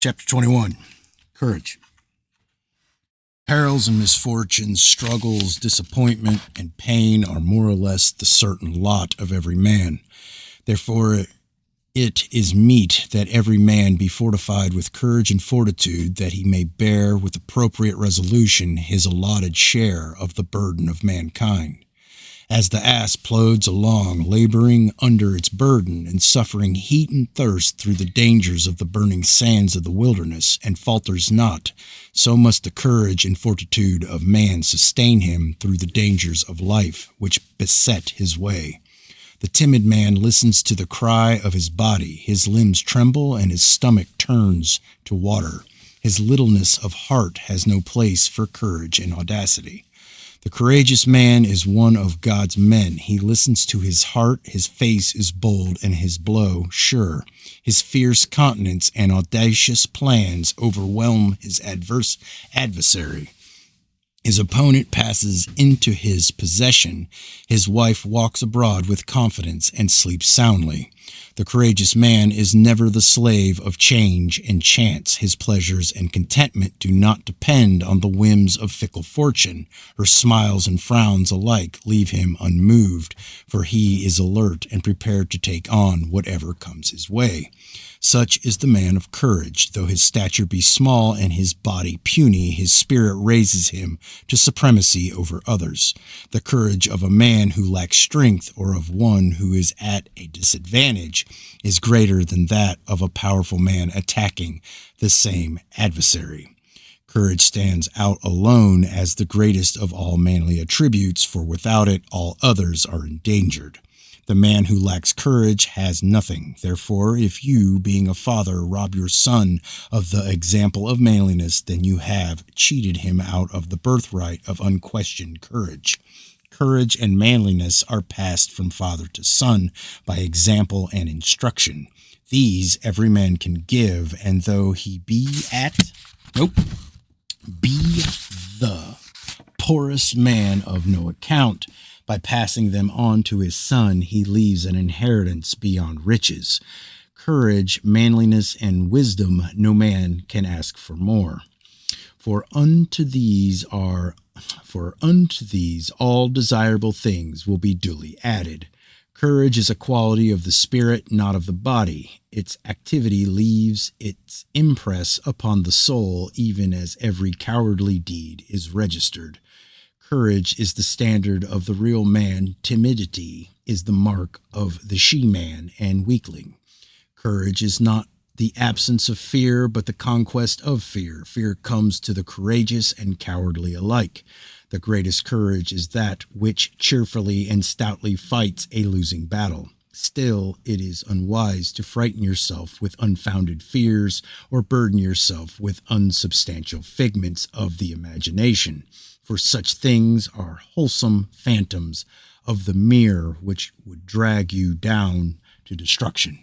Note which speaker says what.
Speaker 1: Chapter 21, Courage. Perils and misfortunes, struggles, disappointment, and pain are more or less the certain lot of every man. Therefore, it is meet that every man be fortified with courage and fortitude, that he may bear with appropriate resolution his allotted share of the burden of mankind. As the ass plods along, laboring under its burden and suffering heat and thirst through the dangers of the burning sands of the wilderness, and falters not, so must the courage and fortitude of man sustain him through the dangers of life which beset his way. The timid man listens to the cry of his body, his limbs tremble, and his stomach turns to water. His littleness of heart has no place for courage and audacity. The courageous man is one of God's men. He listens to his heart, his face is bold, and his blow sure. His fierce countenance and audacious plans overwhelm his adversary. His opponent passes into his possession. His wife walks abroad with confidence and sleeps soundly. The courageous man is never the slave of change and chance. His pleasures and contentment do not depend on the whims of fickle fortune. Her smiles and frowns alike leave him unmoved, for he is alert and prepared to take on whatever comes his way. Such is the man of courage. Though his stature be small and his body puny, his spirit raises him to supremacy over others. The courage of a man who lacks strength, or of one who is at a disadvantage, is greater than that of a powerful man attacking the same adversary. Courage stands out alone as the greatest of all manly attributes, for without it all others are endangered. The man who lacks courage has nothing. Therefore, if you, being a father, rob your son of the example of manliness, then you have cheated him out of the birthright of unquestioned courage. Courage and manliness are passed from father to son by example and instruction. These every man can give, and though he be the poorest man of no account, by passing them on to his son, he leaves an inheritance beyond riches. Courage, manliness, and wisdom no man can ask for more. For unto these all desirable things will be duly added. Courage is a quality of the spirit, not of the body. Its activity leaves its impress upon the soul, even as every cowardly deed is registered. Courage is the standard of the real man. Timidity is the mark of the she-man and weakling. Courage is not the absence of fear, but the conquest of fear. Fear comes to the courageous and cowardly alike. The greatest courage is that which cheerfully and stoutly fights a losing battle. Still, it is unwise to frighten yourself with unfounded fears or burden yourself with unsubstantial figments of the imagination. For such things are wholesome phantoms of the mere which would drag you down to destruction.